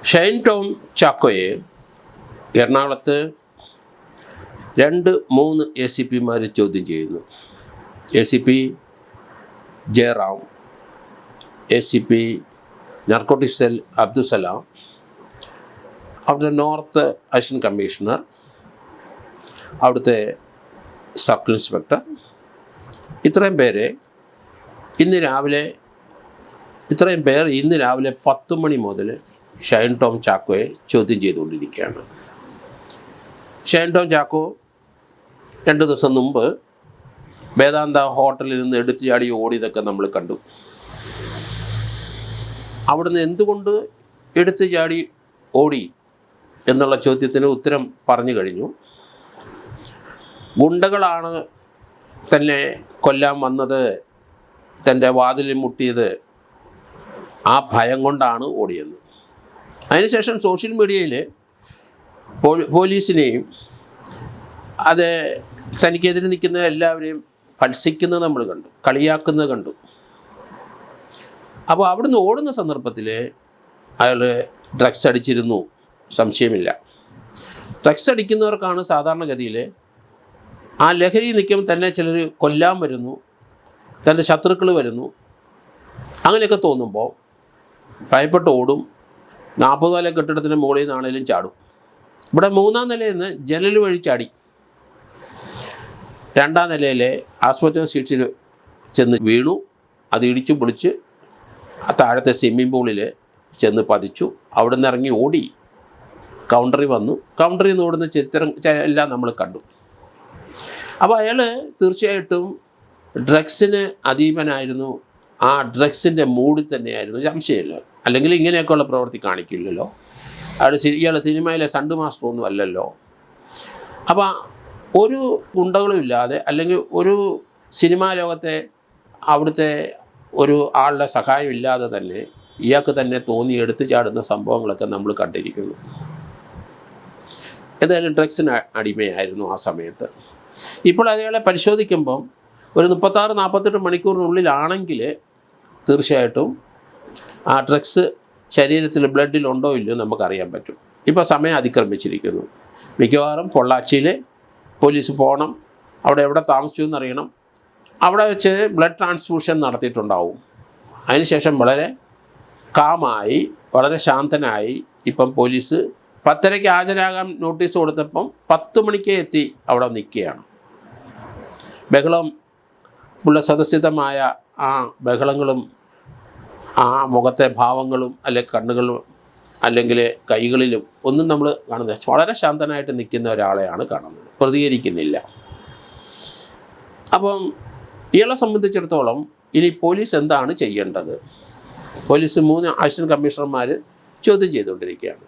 ഷൈൻ ടോം ചാക്കോയെ എറണാകുളത്ത് 2-3 ACPമാർ ചോദ്യം ചെയ്യുന്നു. ACP Jayaram, ACP narcotic cell Abdussalam, അവിടുത്തെ നോർത്ത് അസിസ്റ്റന്റ് കമ്മീഷണർ, അവിടുത്തെ സർക്കിൾ ഇൻസ്പെക്ടർ, ഇത്രയും പേർ ഇന്ന് രാവിലെ 10 മണി മുതൽ ഷൈൻ ടോം ചാക്കോയെ ചോദ്യം ചെയ്തുകൊണ്ടിരിക്കുകയാണ്. ഷൈൻ ടോം ചാക്കോ 2 ദിവസം മുമ്പ് വേദാന്ത ഹോട്ടലിൽ നിന്ന് എടുത്തു ചാടി ഓടിയതൊക്കെ നമ്മൾ കണ്ടു. അവിടുന്ന് എന്തുകൊണ്ട് എടുത്തു ചാടി ഓടി എന്നുള്ള ചോദ്യത്തിന് ഉത്തരം പറഞ്ഞു കഴിഞ്ഞു. ഗുണ്ടകളാണ് തന്നെ കൊല്ലാൻ വന്നത്, തൻ്റെ വാതിലിൽ മുട്ടിയത്, ആ ഭയം കൊണ്ടാണ് ഓടിയെന്ന്. അതിനുശേഷം സോഷ്യൽ മീഡിയയിൽ പോലീസിനെയും അത് തനിക്കെതിരെ നിൽക്കുന്ന എല്ലാവരെയും ഭത്സിക്കുന്നത് നമ്മൾ കണ്ടു, കളിയാക്കുന്നത് കണ്ടു. അപ്പോൾ അവിടുന്ന് ഓടുന്ന സന്ദർഭത്തിൽ അയാൾ ഡ്രഗ്സ് അടിച്ചിരുന്നു, സംശയമില്ല. ഡ്രഗ്സ് അടിക്കുന്നവർക്കാണ് സാധാരണഗതിയിൽ ആ ലഹരി നിൽക്കുമ്പോൾ തന്നെ ചിലർ കൊല്ലാൻ വരുന്നു, തൻ്റെ ശത്രുക്കൾ വരുന്നു, അങ്ങനെയൊക്കെ തോന്നുമ്പോൾ ഭയപ്പെട്ട് ഓടും. 40 നില കെട്ടിടത്തിന് മുകളിൽ നിന്നാണേലും ചാടും. ഇവിടെ 3-ാം നിലയിൽ നിന്ന് ജനൽ വഴി ചാടി 2-ാം നിലയിലെ ആസ്പത്രി സീറ്റ്സിൽ ചെന്ന് വീണു. അത് ഇടിച്ചു പൊളിച്ച് താഴത്തെ സ്വിമ്മിംഗ് പൂളിൽ ചെന്ന് പതിച്ചു. അവിടെ നിന്ന് ഇറങ്ങി ഓടി കൗണ്ടറിൽ വന്നു. കൗണ്ടറിൽ നിന്ന് ഓടുന്ന ചരിത്രം എല്ലാം നമ്മൾ കണ്ടു. അപ്പോൾ അയാൾ തീർച്ചയായിട്ടും ഡ്രഗ്സിന് അധീപനായിരുന്നു. ആ ഡ്രഗ്സിൻ്റെ മൂഡിൽ തന്നെയായിരുന്നു, സംശയമില്ല. അല്ലെങ്കിൽ ഇങ്ങനെയൊക്കെയുള്ള പ്രവൃത്തി കാണിക്കില്ലല്ലോ. ഇയാൾ സിനിമയിലെ സണ്ട് മാസ്റ്റർ ഒന്നും അല്ലല്ലോ. അപ്പോൾ ഒരു ഗുണ്ടകളും ഇല്ലാതെ, അല്ലെങ്കിൽ ഒരു സിനിമാ ലോകത്തെ അവിടുത്തെ ഒരു ആളുടെ സഹായം ഇല്ലാതെ തന്നെ ഇയാൾക്ക് തന്നെ തോന്നി എടുത്തു ചാടുന്ന സംഭവങ്ങളൊക്കെ നമ്മൾ കണ്ടിരിക്കുന്നു. ഏതായാലും ഡ്രഗ്സിന് അടിമയായിരുന്നു ആ സമയത്ത്. ഇപ്പോൾ അയാളെ പരിശോധിക്കുമ്പം ഒരു 36-48 മണിക്കൂറിനുള്ളിലാണെങ്കിൽ തീർച്ചയായിട്ടും ആ ഡ്രഗ്സ് ശരീരത്തിൽ ബ്ലഡിലുണ്ടോ ഇല്ലയോ നമുക്കറിയാൻ പറ്റും. ഇപ്പോൾ സമയം അതിക്രമിച്ചിരിക്കുന്നു. മിക്കവാറും പൊള്ളാച്ചിയിൽ പോലീസ് പോകണം, അവിടെ എവിടെ താമസിച്ചു എന്നറിയണം. അവിടെ വെച്ച് ബ്ലഡ് ട്രാൻസ്ഫ്യൂഷൻ നടത്തിയിട്ടുണ്ടാവും. അതിനുശേഷം വളരെ കാമായി, വളരെ ശാന്തനായി ഇപ്പം പോലീസ് 10:30 ഹാജരാകാൻ നോട്ടീസ് കൊടുത്തപ്പം 10 മണിക്ക് എത്തി അവിടെ നിൽക്കുകയാണ്. ബഹളം ഉള്ള സദസ്യതമായ ആ ബഹളങ്ങളും ആ മുഖത്തെ ഭാവങ്ങളും അല്ലെങ്കിൽ കണ്ണുകളും അല്ലെങ്കിൽ കൈകളിലും ഒന്നും നമ്മൾ കാണുന്നത് വളരെ ശാന്തനായിട്ട് നിൽക്കുന്ന ഒരാളെയാണ് കാണുന്നത്, പ്രതികരിക്കുന്നില്ല. അപ്പം ഇയാളെ സംബന്ധിച്ചിടത്തോളം ഇനി പോലീസ് എന്താണ് ചെയ്യേണ്ടത്? പോലീസ് 3 അസിസ്റ്റന്റ് കമ്മീഷണർമാർ ചോദ്യം ചെയ്തുകൊണ്ടിരിക്കുകയാണ്.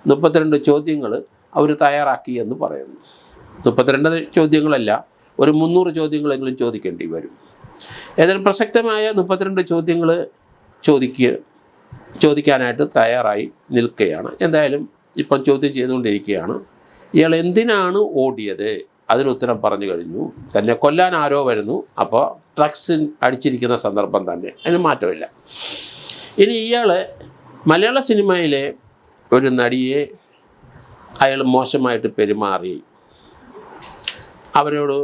32 ചോദ്യങ്ങൾ അവർ തയ്യാറാക്കി എന്ന് പറയുന്നു. 32 ചോദ്യങ്ങളല്ല, ഒരു 300 ചോദ്യങ്ങളെങ്കിലും ചോദിക്കേണ്ടി വരും. ഏതായാലും പ്രസക്തമായ 32 ചോദ്യങ്ങൾ ചോദിക്കാനായിട്ട് തയ്യാറായി നിൽക്കുകയാണ്. എന്തായാലും ഇപ്പം ചോദ്യം ചെയ്തുകൊണ്ടിരിക്കുകയാണ്. ഇയാൾ എന്തിനാണ് ഓടിയത്? അതിനുത്തരം പറഞ്ഞു കഴിഞ്ഞു. തന്നെ കൊല്ലാൻ ആരോ വരുന്നു, അപ്പോൾ ഡ്രഗ്സ് അടിച്ചിരിക്കുന്ന സന്ദർഭം തന്നെ, അതിന് മാറ്റമില്ല. ഇനി ഇയാൾ മലയാള സിനിമയിലെ ഒരു നടിയെ അയാൾ മോശമായിട്ട് പെരുമാറി, അവരോട്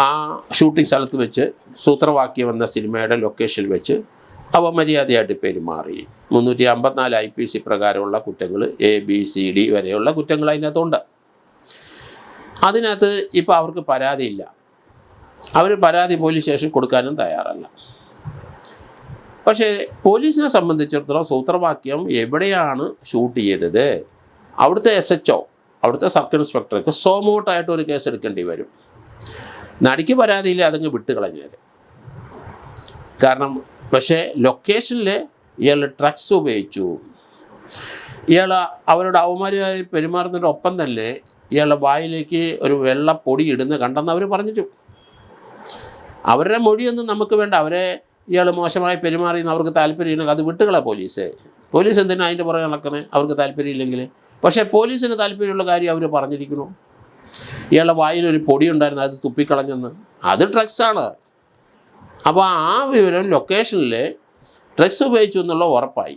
ആ ഷൂട്ടിംഗ് സ്ഥലത്ത് വെച്ച് സൂത്രവാക്യം എന്ന സിനിമയുടെ ലൊക്കേഷനിൽ വെച്ച് അപമര്യാദയായിട്ട് പെരുമാറി. 354 IPC പ്രകാരമുള്ള കുറ്റങ്ങൾ, ABCD വരെയുള്ള കുറ്റങ്ങൾ അതിനകത്തുണ്ട്. അതിനകത്ത് ഇപ്പോൾ അവർക്ക് പരാതിയില്ല. അവർ പരാതി പോലീസ് സ്റ്റേഷൻ കൊടുക്കാനും തയ്യാറല്ല. പക്ഷേ പോലീസിനെ സംബന്ധിച്ചിടത്തോളം സൂത്രവാക്യം എവിടെയാണ് ഷൂട്ട് ചെയ്തത്, അവിടുത്തെ SHO, അവിടുത്തെ സർക്കിൾ ഇൻസ്പെക്ടർക്ക് സോമോട്ടായിട്ട് ഒരു കേസ് എടുക്കേണ്ടി വരും. നടിക്ക് പരാതിയില്ല, അതങ്ങ് വിട്ടുകളഞ്ഞാൽ. കാരണം പക്ഷേ ലൊക്കേഷനിൽ ഇയാൾ ഡ്രഗ്സ് ഉപയോഗിച്ചു. ഇയാൾ അവരുടെ അവമാനമായി പെരുമാറുന്നതിനൊപ്പം തന്നെ ഇയാളുടെ വായിലേക്ക് ഒരു വെള്ളപ്പൊടി ഇടുന്ന കണ്ടെന്ന് അവർ പറഞ്ഞിട്ടു. അവരുടെ മൊഴിയൊന്നും നമുക്ക് വേണ്ട. അവരെ ഇയാൾ മോശമായി പെരുമാറിയെന്ന് അവർക്ക് താല്പര്യമില്ലെങ്കിൽ അത് വിട്ടുകളാണ് പോലീസ് എന്തിനാണ് അതിൻ്റെ പുറകെ നടക്കുന്നത്? അവർക്ക് താല്പര്യമില്ലെങ്കിൽ. പക്ഷേ പോലീസിന് താല്പര്യമുള്ള കാര്യം അവർ പറഞ്ഞിരിക്കുന്നു. ഇയാളുടെ വായിലൊരു പൊടി ഉണ്ടായിരുന്നു, അത് തുപ്പിക്കളഞ്ഞെന്ന്, അത് ഡ്രഗ്സാണ്. അപ്പോൾ ആ വിവരം ലൊക്കേഷനിൽ ഡ്രഗ്സ് ഉപയോഗിച്ചു എന്നുള്ള ഉറപ്പായി.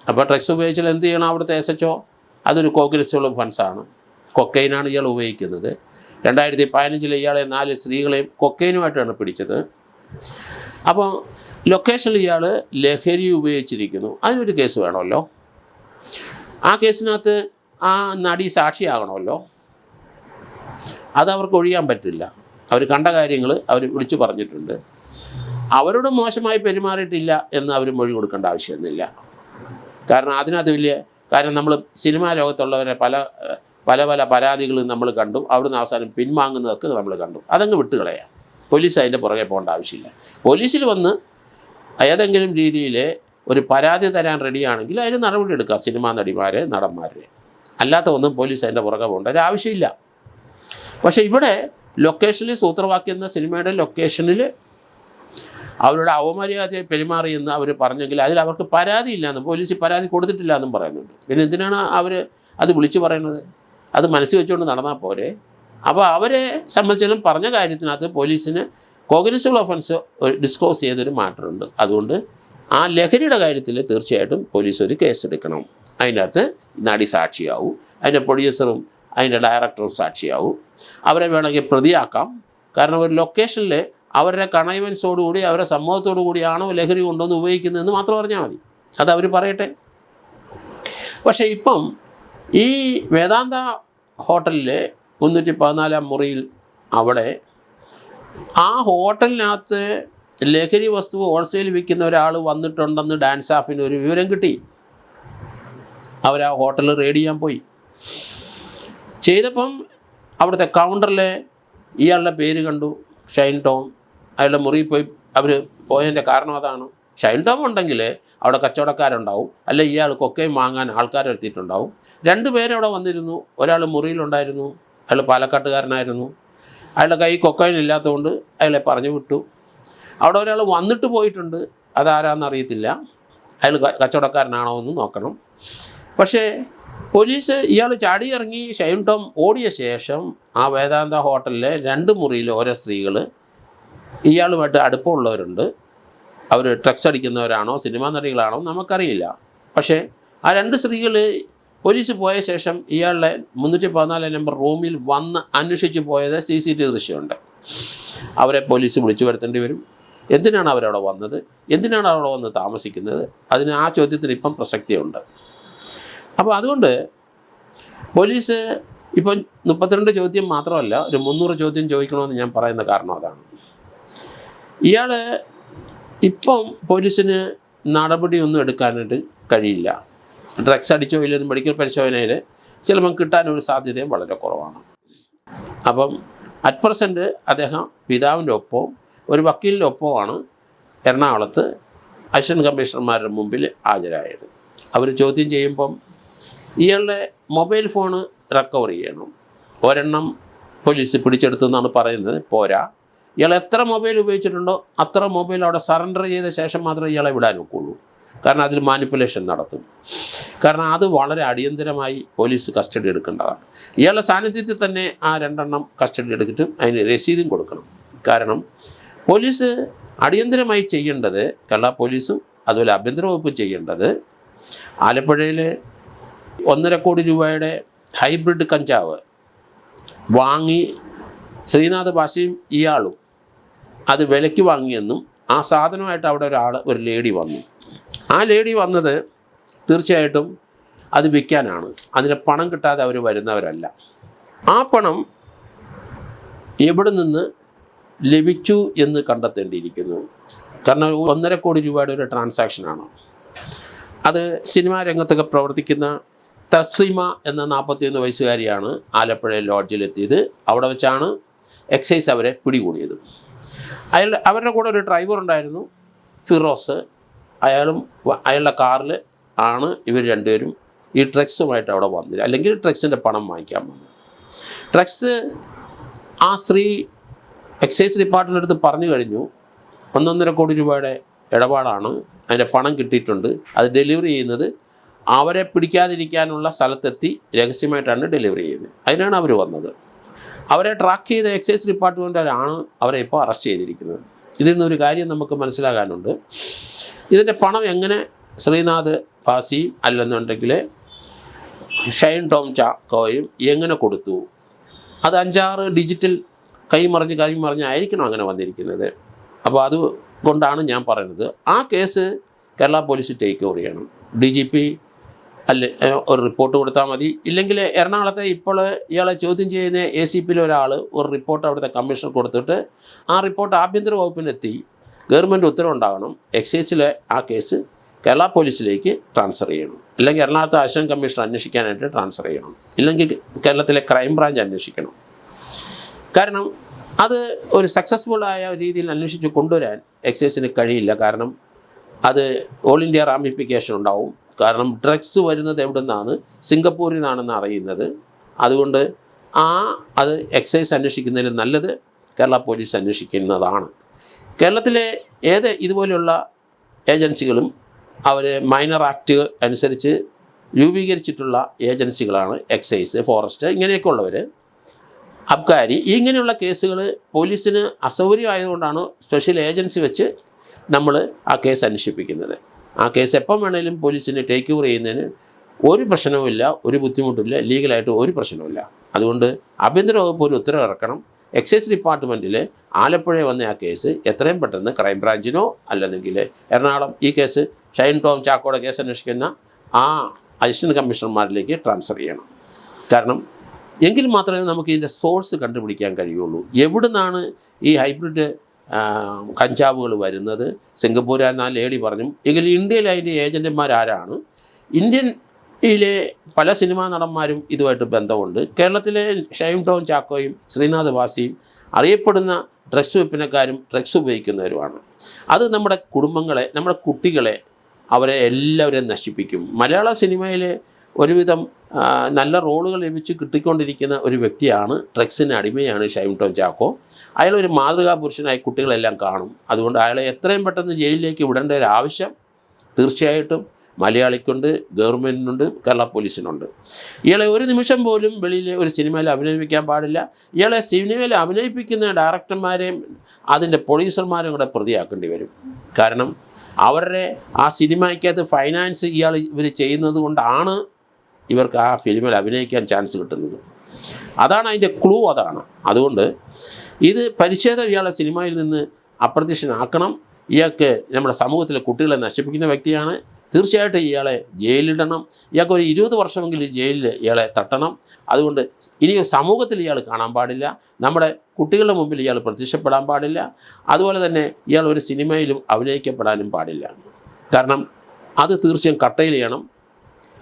അപ്പോൾ ഡ്രഗ്സ് ഉപയോഗിച്ചാൽ എന്ത് ചെയ്യണം? അവിടുത്തെ SHO അതൊരു കോഗ്നിസബിൾ ഒഫൻസാണ്, കൊക്കൈനാണ് ഇയാൾ ഉപയോഗിക്കുന്നത്. 2015 ഇയാളെ 4 സ്ത്രീകളെയും കൊക്കൈനുമായിട്ടാണ് പിടിച്ചത്. അപ്പോൾ ലൊക്കേഷനിൽ ഇയാൾ ലഹരി ഉപയോഗിച്ചിരിക്കുന്നു, അതിനൊരു കേസ് വേണമല്ലോ. ആ കേസിനകത്ത് ആ നടി സാക്ഷിയാകണമല്ലോ. അതവർക്ക് ഒഴിയാൻ പറ്റില്ല. അവർ കണ്ട കാര്യങ്ങൾ അവർ വിളിച്ചു പറഞ്ഞിട്ടുണ്ട്. അവരോട് മോശമായി പെരുമാറിയിട്ടില്ല എന്ന് അവർ മൊഴി കൊടുക്കേണ്ട ആവശ്യമൊന്നുമില്ല. കാരണം അതിനകത്ത് കാരണം നമ്മൾ സിനിമാ ലോകത്തുള്ളവരെ പല പരാതികളും നമ്മൾ കണ്ടു, അവിടുന്ന് അവസാനം പിൻവാങ്ങുന്നതൊക്കെ നമ്മൾ കണ്ടു. അതങ്ങ് വിട്ടുകളയാം. പോലീസ് അതിൻ്റെ പുറകെ പോകേണ്ട ആവശ്യമില്ല. പോലീസിൽ വന്ന് ഏതെങ്കിലും രീതിയിൽ ഒരു പരാതി തരാൻ റെഡിയാണെങ്കിൽ അതിന് നടപടി എടുക്കുക, സിനിമാ നടിമാരെ, നടന്മാരെ. അല്ലാത്ത ഒന്നും പോലീസ് അതിൻ്റെ പുറകെ പോകേണ്ട ഒരു ആവശ്യമില്ല. പക്ഷേ ഇവിടെ ലൊക്കേഷനിൽ സൂത്രവാക്യം എന്ന സിനിമയുടെ ലൊക്കേഷനിൽ അവരുടെ അവമര്യാദയെ പെരുമാറിയെന്ന് അവർ പറഞ്ഞെങ്കിൽ അതിൽ അവർക്ക് പരാതിയില്ലാന്ന്, പോലീസ് പരാതി കൊടുത്തിട്ടില്ല എന്നും പറയുന്നുണ്ട്. പിന്നെ എന്തിനാണ് അവർ അത് വിളിച്ചു പറയുന്നത്? അത് മനസ്സിൽ വെച്ചുകൊണ്ട് നടന്നാൽ പോരെ. അപ്പോൾ അവരെ സംബന്ധിച്ചാലും പറഞ്ഞ കാര്യത്തിനകത്ത് പോലീസിന് കോഗ്നിസബിൾ ഒഫൻസ് ഡിസ്ക്ലോസ് ചെയ്തൊരു മാറ്ററുണ്ട്. അതുകൊണ്ട് ആ ലഹരിയുടെ കാര്യത്തിൽ തീർച്ചയായിട്ടും പോലീസ് ഒരു കേസെടുക്കണം. അതിനകത്ത് നടി സാക്ഷിയാവും, അതിൻ്റെ പ്രൊഡ്യൂസറും അതിൻ്റെ ഡയറക്ടറും സാക്ഷിയാവും. അവരെ വേണമെങ്കിൽ പ്രതിയാക്കാം. കാരണം ഒരു ലൊക്കേഷനിൽ അവരുടെ കണൈവൻസോടുകൂടി അവരുടെ സമ്മതത്തോടു കൂടിയാണോ ലഹരി കൊണ്ടുവന്ന് ഉപയോഗിക്കുന്നതെന്ന് മാത്രം പറഞ്ഞാൽ മതി, അതവർ പറയട്ടെ. പക്ഷേ ഇപ്പം ഈ വേദാന്ത ഹോട്ടലിലെ 314 മുറിയിൽ അവിടെ ആ ഹോട്ടലിനകത്ത് ലഹരി വസ്തു ഹോൾസെയിൽ വിൽക്കുന്ന ഒരാൾ വന്നിട്ടുണ്ടെന്ന് ഡാൻസ് സ്റ്റാഫിന് ഒരു വിവരം കിട്ടി. അവർ ആ ഹോട്ടൽ റെയ്ഡ് ചെയ്യാൻ പോയി. ചെയ്തപ്പം അവിടുത്തെ കൗണ്ടറിൽ ഇയാളുടെ പേര് കണ്ടു, ഷൈൻ ടോം. അയാളുടെ മുറിയിൽ പോയി അവർ പോയതിൻ്റെ കാരണം അതാണ്. ഷൈൻ ടോം ഉണ്ടെങ്കിൽ അവിടെ കച്ചവടക്കാരുണ്ടാവും, അല്ലെ ഇയാൾ കൊക്കയും വാങ്ങാൻ ആൾക്കാരെടുത്തിട്ടുണ്ടാവും. 2 പേരവിടെ വന്നിരുന്നു. ഒരാൾ മുറിയിലുണ്ടായിരുന്നു, അയാൾ പാലക്കാട്ടുകാരനായിരുന്നു. അയാളുടെ കൈ കൊക്കൈൻ ഇല്ലാത്തതുകൊണ്ട് അയാളെ പറഞ്ഞു വിട്ടു. അവിടെ ഒരാൾ വന്നിട്ട് പോയിട്ടുണ്ട്, അതാരാന്നറിയത്തില്ല. അയാൾ കച്ചവടക്കാരനാണോ എന്ന് നോക്കണം. പക്ഷേ പോലീസ് ഇയാൾ ചാടിയിറങ്ങി ഷൈൻ ടോം ഓടിയ ശേഷം ആ വേദാന്ത ഹോട്ടലിലെ 2 മുറിയിൽ ഓരോ സ്ത്രീകൾ ഇയാളുമായിട്ട് അടുപ്പമുള്ളവരുണ്ട്. അവർ ഡ്രഗ്സ് അടിക്കുന്നവരാണോ സിനിമാ നടികളാണോ നമുക്കറിയില്ല. പക്ഷേ ആ 2 സ്ത്രീകൾ പോലീസ് പോയ ശേഷം ഇയാളുടെ 314 നമ്പർ റൂമിൽ വന്ന് അന്വേഷിച്ച് പോയത് CCTV ദൃശ്യമുണ്ട്. അവരെ പോലീസ് വിളിച്ചു വരുത്തേണ്ടി വരും. എന്തിനാണ് അവരവിടെ വന്നത്, എന്തിനാണ് അവിടെ വന്ന് താമസിക്കുന്നത്, അതിന് ആ ചോദ്യത്തിന് ഇപ്പം പ്രസക്തിയുണ്ട്. അപ്പോൾ അതുകൊണ്ട് പോലീസ് ഇപ്പം 32 ചോദ്യം മാത്രമല്ല, ഒരു 300 ചോദ്യം ചോദിക്കണമെന്ന് ഞാൻ പറയുന്ന കാരണം അതാണ്. ഇയാൾ ഇപ്പം പോലീസിന് നടപടിയൊന്നും എടുക്കാനായിട്ട് കഴിയില്ല. ഡ്രഗ്സ് അടിച്ചോ ഇല്ലെന്ന് മെഡിക്കൽ പരിശോധനയിൽ ചിലപ്പം കിട്ടാനൊരു സാധ്യതയും വളരെ കുറവാണ്. അപ്പം അറ്റ് പ്രസൻറ്റ് അദ്ദേഹം പിതാവിൻ്റെ ഒപ്പവും ഒരു വക്കീലിൻ്റെ ഒപ്പമാണ് എറണാകുളത്ത് അസിസ്റ്റന്റ് കമ്മീഷണർമാരുടെ മുമ്പിൽ ഹാജരായത്. അവർ ചോദ്യം ചെയ്യുമ്പം ഇയാളുടെ മൊബൈൽ ഫോണ് റിക്കവർ ചെയ്യണം. ഒരെണ്ണം പോലീസ് പിടിച്ചെടുത്തു എന്നാണ് പറയുന്നത്, പോരാ. ഇയാൾ എത്ര മൊബൈൽ ഉപയോഗിച്ചിട്ടുണ്ടോ അത്ര മൊബൈൽ അവിടെ സറണ്ടർ ചെയ്ത ശേഷം മാത്രമേ ഇയാളെ വിടാൻ ഒക്കുള്ളൂ. കാരണം അതിൽ മാനിപ്പുലേഷൻ നടത്തും. കാരണം അത് വളരെ അടിയന്തരമായി പോലീസ് കസ്റ്റഡി എടുക്കേണ്ടതാണ്. ഇയാളുടെ സാന്നിധ്യത്തിൽ തന്നെ ആ 2 എണ്ണം കസ്റ്റഡി എടുത്തിട്ടും അതിന് രസീതും കൊടുക്കണം. കാരണം പോലീസ് അടിയന്തരമായി ചെയ്യേണ്ടത്, കേരള പോലീസും അതുപോലെ ആഭ്യന്തര വകുപ്പും ചെയ്യേണ്ടത്, ആലപ്പുഴയിൽ 1.5 കോടി രൂപയുടെ ഹൈബ്രിഡ് കഞ്ചാവ് വാങ്ങി ശ്രീനാഥ് ഭാഷയും ഇയാളും അത് വിലയ്ക്ക് വാങ്ങിയെന്നും ആ സാധനമായിട്ട് അവിടെ ഒരു ലേഡി വന്നു. ആ ലേഡി വന്നത് തീർച്ചയായിട്ടും അത് വിൽക്കാനാണ്. അതിന് പണം കിട്ടാതെ അവർ വരുന്നവരല്ല. ആ പണം എവിടെ നിന്ന് ലഭിച്ചു എന്ന് കണ്ടെത്തേണ്ടിയിരിക്കുന്നു. കാരണം 1.5 കോടി രൂപയുടെ ഒരു ട്രാൻസാക്ഷനാണ്. അത് സിനിമാ രംഗത്തൊക്കെ പ്രവർത്തിക്കുന്ന തസ്ലിമ എന്ന 41 വയസ്സുകാരിയാണ് ആലപ്പുഴ ലോഡ്ജിലെത്തിയത്. അവിടെ വെച്ചാണ് എക്സൈസ് അവരെ പിടികൂടിയത്. അവരുടെ കൂടെ ഒരു ഡ്രൈവർ ഉണ്ടായിരുന്നു, ഫിറോസ്. അയാളുടെ കാറിൽ ആണ് ഇവർ 2 പേരും ഈ ഡ്രഗ്സുമായിട്ട് അവിടെ വന്നത്, അല്ലെങ്കിൽ ഡ്രഗ്സിൻ്റെ പണം വാങ്ങിക്കാൻ വന്നത്. ഡ്രഗ്സ് ആ സ്ത്രീ എക്സൈസ് ഡിപ്പാർട്ട്മെൻ്റ് അടുത്ത് പറഞ്ഞു കഴിഞ്ഞു, 1.5 കോടി രൂപയുടെ ഇടപാടാണ്, അതിൻ്റെ പണം കിട്ടിയിട്ടുണ്ട്, അത് ഡെലിവറി ചെയ്യുന്നത് അവരെ പിടിക്കാതിരിക്കാനുള്ള സ്ഥലത്തെത്തി രഹസ്യമായിട്ടാണ് ഡെലിവറി ചെയ്യുന്നത്. അതിനാണ് അവർ വന്നത്. അവരെ ട്രാക്ക് ചെയ്ത എക്സൈസ് ഡിപ്പാർട്ട്മെൻറ്റാണ് അവരെ ഇപ്പോൾ അറസ്റ്റ് ചെയ്തിരിക്കുന്നത്. ഇതിൽ നിന്നൊരു കാര്യം നമുക്ക് മനസ്സിലാകാനുണ്ട്. ഇതിൻ്റെ പണം എങ്ങനെ ശ്രീനാഥ് ഭാസിയും അല്ലെന്നുണ്ടെങ്കിൽ ഷൈൻ ടോം ചാക്കോയും എങ്ങനെ കൊടുത്തു? അത് 5-6 ഡിജിറ്റൽ കൈമറിഞ്ഞായിരിക്കണം അങ്ങനെ വന്നിരിക്കുന്നത്. അപ്പോൾ അതുകൊണ്ടാണ് ഞാൻ പറയുന്നത് ആ case Kerala police take over ചെയ്യണം. DGP ഒരു റിപ്പോർട്ട് കൊടുത്താൽ മതി. ഇല്ലെങ്കിൽ എറണാകുളത്തെ ഇപ്പോൾ ഇയാളെ ചോദ്യം ചെയ്യുന്ന ACPയിൽ ഒരാൾ ഒരു റിപ്പോർട്ട് അവിടുത്തെ കമ്മീഷണർ കൊടുത്തിട്ട് ആ റിപ്പോർട്ട് ആഭ്യന്തര വകുപ്പിനെത്തി ഗവൺമെൻറ് ഉത്തരവുണ്ടാകണം. എക്സൈസിലെ ആ കേസ് കേരള പോലീസിലേക്ക് ട്രാൻസ്ഫർ ചെയ്യണം. ഇല്ലെങ്കിൽ എറണാകുളത്തെ അസിസ്റ്റന്റ് കമ്മീഷണർ അന്വേഷിക്കാനായിട്ട് ട്രാൻസ്ഫർ ചെയ്യണം. ഇല്ലെങ്കിൽ കേരളത്തിലെ ക്രൈം ബ്രാഞ്ച് അന്വേഷിക്കണം. കാരണം അത് ഒരു സക്സസ്ഫുള്ളായ രീതിയിൽ അന്വേഷിച്ച് കൊണ്ടുവരാൻ എക്സൈസിന് കഴിയില്ല. കാരണം അത് ഓൾ ഇന്ത്യ റാമിഫിക്കേഷൻ ഉണ്ടാവും. കാരണം ഡ്രഗ്സ് വരുന്നത് എവിടെ നിന്നാണ്? സിംഗപ്പൂരിൽ നിന്നാണെന്ന് അറിയുന്നത്. അതുകൊണ്ട് അത് എക്സൈസ് അന്വേഷിക്കുന്നതിൽ നല്ലത് കേരള പോലീസ് അന്വേഷിക്കുന്നതാണ്. കേരളത്തിലെ ഏത് ഇതുപോലെയുള്ള ഏജൻസികളും അവർ മൈനർ ആക്ട് അനുസരിച്ച് രൂപീകരിച്ചിട്ടുള്ള ഏജൻസികളാണ്. എക്സൈസ്, ഫോറസ്റ്റ്, ഇങ്ങനെയൊക്കെ ഉള്ളവർ, അബ്കാരി, ഇങ്ങനെയുള്ള കേസുകൾ പോലീസിന് അസൗകര്യമായതുകൊണ്ടാണ് സ്പെഷ്യൽ ഏജൻസി വെച്ച് നമ്മൾ ആ കേസ് അന്വേഷിപ്പിക്കുന്നത്. ആ കേസ് എപ്പം വേണേലും പോലീസിന് ടേക്ക് ഓവർ ചെയ്യുന്നതിന് ഒരു പ്രശ്നവുമില്ല, ഒരു ബുദ്ധിമുട്ടില്ല, ലീഗലായിട്ട് ഒരു പ്രശ്നവുമില്ല. അതുകൊണ്ട് ആഭ്യന്തര വകുപ്പ് ഒരു ഉത്തരവ് ഇറക്കണം. എക്സൈസ് ഡിപ്പാർട്ട്മെൻറ്റിൽ ആലപ്പുഴ വന്ന ആ കേസ് എത്രയും പെട്ടെന്ന് ക്രൈം ബ്രാഞ്ചിനോ അല്ലെങ്കിൽ എറണാകുളം ഈ കേസ് ഷൈൻ ടോം ചാക്കോയുടെ കേസ് അന്വേഷിക്കുന്ന ആ അസിസ്റ്റന്റ് കമ്മീഷണർമാരിലേക്ക് ട്രാൻസ്ഫർ ചെയ്യണം. കാരണം എങ്കിൽ മാത്രമേ നമുക്ക് ഇതിൻ്റെ സോഴ്സ് കണ്ടുപിടിക്കാൻ കഴിയുള്ളൂ. എവിടെ നിന്നാണ് ഈ ഹൈബ്രിഡ് കഞ്ചാവുകൾ വരുന്നത്? സിംഗപ്പൂരായിരുന്ന ആ ലേഡി പറഞ്ഞു. എങ്കിൽ ഇന്ത്യയിൽ അതിൻ്റെ ഏജൻറ്റുമാരാരാണ്? ഇന്ത്യയിലെ പല സിനിമാ നടന്മാരും ഇതുമായിട്ട് ബന്ധമുണ്ട്. കേരളത്തിലെ ഷൈൻ ടോം ചാക്കോയും ശ്രീനാഥ് ഭാസിയും അറിയപ്പെടുന്ന ഡ്രഗ്സ് വിൽപ്പനക്കാരും ഡ്രഗ്സ് ഉപയോഗിക്കുന്നവരുമാണ്. അത് നമ്മുടെ കുടുംബങ്ങളെ, നമ്മുടെ കുട്ടികളെ, അവരെ എല്ലാവരെയും നശിപ്പിക്കും. മലയാള സിനിമയിൽ ഒരുവിധം നല്ല റോളുകൾ ലഭിച്ച് കിട്ടിക്കൊണ്ടിരിക്കുന്ന ഒരു വ്യക്തിയാണ്, ഡ്രഗ്സിന് അടിമയാണ് ഷൈൻ ടോം ചാക്കോ. അയാളൊരു മാതൃകാ പുരുഷനായി കുട്ടികളെല്ലാം കാണും. അതുകൊണ്ട് അയാളെ എത്രയും പെട്ടെന്ന് ജയിലിലേക്ക് വിടേണ്ട ഒരു ആവശ്യം തീർച്ചയായിട്ടും മലയാളിക്കുണ്ട്, ഗവൺമെൻറ്റിനുണ്ട്, കേരള പോലീസിനുണ്ട്. ഇയാളെ ഒരു നിമിഷം പോലും വെളിയിൽ ഒരു സിനിമയിൽ അഭിനയിപ്പിക്കാൻ പാടില്ല. ഇയാളെ സിനിമയിൽ അഭിനയിപ്പിക്കുന്ന ഡയറക്ടർമാരെയും അതിൻ്റെ പ്രൊഡ്യൂസർമാരെയും കൂടെ പ്രതിയാക്കേണ്ടി വരും. കാരണം അവരുടെ ആ സിനിമയ്ക്കകത്ത് ഫൈനാൻസ് ഇവർ ചെയ്യുന്നത് കൊണ്ടാണ് ഇവർക്ക് ആ ഫിലിമിൽ അഭിനയിക്കാൻ ചാൻസ് കിട്ടുന്നത്. അതാണ് അതിൻ്റെ ക്ലൂ. അതുകൊണ്ട് ഇത് പരിച്ഛേദം ഇയാളെ സിനിമയിൽ നിന്ന് അപ്രത്യക്ഷനാക്കണം. ഇയാൾക്ക് നമ്മുടെ സമൂഹത്തിലെ കുട്ടികളെ നശിപ്പിക്കുന്ന വ്യക്തിയാണ്. തീർച്ചയായിട്ടും ഇയാളെ ജയിലിടണം. ഇയാൾക്ക് ഒരു 20 വർഷമെങ്കിലും ജയിലിൽ ഇയാളെ തട്ടണം. അതുകൊണ്ട് ഇനി സമൂഹത്തിൽ ഇയാൾ കാണാൻ പാടില്ല. നമ്മുടെ കുട്ടികളുടെ മുമ്പിൽ ഇയാൾ പ്രത്യക്ഷപ്പെടാൻ പാടില്ല. അതുപോലെ തന്നെ ഇയാൾ ഒരു സിനിമയിലും അഭിനയിക്കപ്പെടാനും പാടില്ല. കാരണം അത് തീർച്ചയായും കട്ടയിൽ ചെയ്യണം.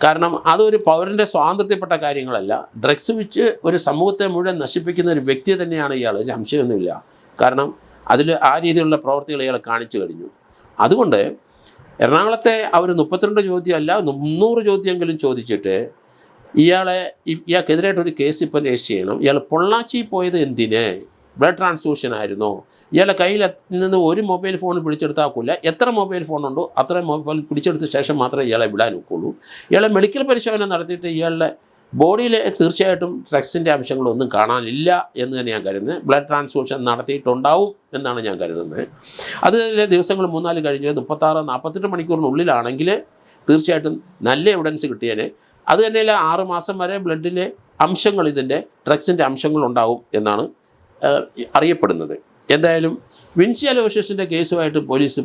കാരണം അതൊരു പൗരൻ്റെ സ്വാതന്ത്ര്യപ്പെട്ട കാര്യങ്ങളല്ല. ഡ്രഗ്സ് വെച്ച് ഒരു സമൂഹത്തെ മുഴുവൻ നശിപ്പിക്കുന്ന ഒരു വ്യക്തി തന്നെയാണ് ഇയാൾ, സംശയമൊന്നുമില്ല. കാരണം അതിൽ ആ രീതിയിലുള്ള പ്രവർത്തികൾ ഇയാൾ കാണിച്ചു കഴിഞ്ഞു. അതുകൊണ്ട് എറണാകുളത്തെ അവർ 32 ചോദ്യമല്ല 300 ചോദ്യമെങ്കിലും ചോദിച്ചിട്ട് ഇയാൾക്കെതിരായിട്ടൊരു കേസ് ഇപ്പം രജിസ്റ്റർ ചെയ്യണം. ഇയാൾ പൊള്ളാച്ചി പോയത് എന്തിന്? ബ്ലഡ് ട്രാൻസ്ഫ്യൂഷൻ ആയിരുന്നോ? ഇയാളുടെ കയ്യിൽ നിന്ന് ഒരു മൊബൈൽ ഫോൺ പിടിച്ചെടുത്താക്കില്ല. എത്ര മൊബൈൽ ഫോണുണ്ടോ അത്രയും മൊബൈൽ പിടിച്ചെടുത്ത ശേഷം മാത്രമേ ഇയാളെ വിടാൻ ഒക്കുള്ളൂ. ഇയാളെ മെഡിക്കൽ പരിശോധന നടത്തിയിട്ട് ഇയാളുടെ ബോഡിയിൽ തീർച്ചയായിട്ടും ഡ്രഗ്സിൻ്റെ അംശങ്ങളൊന്നും കാണാനില്ല എന്ന് തന്നെ ഞാൻ കരുതുന്നത്. ബ്ലഡ് ട്രാൻസ്ഫ്യൂഷൻ നടത്തിയിട്ടുണ്ടാവും എന്നാണ് ഞാൻ കരുതുന്നത്. അത് ദിവസങ്ങൾ 3-4 കഴിഞ്ഞ് 36-48 മണിക്കൂറിനുള്ളിലാണെങ്കിൽ തീർച്ചയായിട്ടും നല്ല എവിഡൻസ് കിട്ടിയാൽ അത് തന്നെയല്ല 6 മാസം വരെ ബ്ലഡിലെ അംശങ്ങൾ, ഇതിൻ്റെ ഡ്രഗ്സിൻ്റെ അംശങ്ങളുണ്ടാവും എന്നാണ് അറിയപ്പെടുന്നത്. എന്തായാലും വിൻസി അലോഷ്യസിൻ്റെ കേസുമായിട്ട് പോലീസ്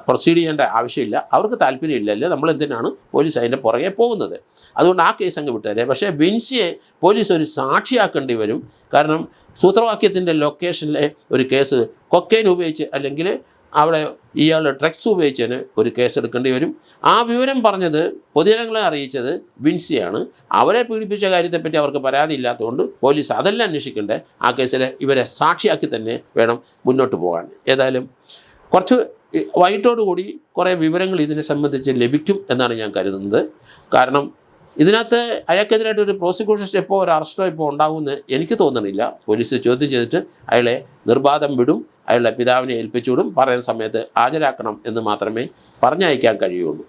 പ്രൊസീഡ് ചെയ്യേണ്ട ആവശ്യമില്ല. അവർക്ക് താല്പര്യമില്ലല്ലേ, നമ്മളെന്തിനാണ് പോലീസ് അതിൻ്റെ പുറകെ പോകുന്നത്? അതുകൊണ്ട് ആ കേസ് അങ്ങ് വിട്ടുതരാം. പക്ഷേ വിൻസിയെ പോലീസ് ഒരു സാക്ഷിയാക്കേണ്ടി വരും. കാരണം സൂത്രവാക്യത്തിൻ്റെ ലൊക്കേഷനിലെ ഒരു കേസ് കൊക്കൈൻ ഉപയോഗിച്ച് അല്ലെങ്കിൽ അവിടെ ഇയാൾ ഡ്രഗ്സ് ഉപയോഗിച്ചതിന് ഒരു കേസ് എടുക്കേണ്ടി വരും. ആ വിവരം പറഞ്ഞത് പൊതുജനങ്ങളെ അറിയിച്ചത് വിൻസിയാണ്. അവരെ പീഡിപ്പിച്ച കാര്യത്തെപ്പറ്റി അവർക്ക് പരാതി ഇല്ലാത്തതുകൊണ്ട് പോലീസ് അതെല്ലാം അന്വേഷിക്കേണ്ടേ. ആ കേസിൽ ഇവരെ സാക്ഷിയാക്കി തന്നെ വേണം മുന്നോട്ട് പോകാൻ. ഏതായാലും കുറച്ച് വൈകിട്ടോടുകൂടി കുറേ വിവരങ്ങൾ ഇതിനെ സംബന്ധിച്ച് ലഭിക്കും എന്നാണ് ഞാൻ കരുതുന്നത്. കാരണം ഇതിനകത്ത് അയാൾക്കെതിരായിട്ട് ഒരു പ്രോസിക്യൂഷൻ സ്റ്റെപ്പോ ഒരു അറസ്റ്റോ ഇപ്പോൾ ഉണ്ടാകുമെന്ന് എനിക്ക് തോന്നണില്ല. പോലീസ് ചോദ്യം ചെയ്തിട്ട് അയാളെ നിർബാധം വിടും, അയാളുടെ പിതാവിനെ ഏൽപ്പിച്ചു വിടും, പറയുന്ന സമയത്ത് ഹാജരാക്കണം എന്ന് മാത്രമേ പറഞ്ഞയക്കാൻ കഴിയുള്ളൂ.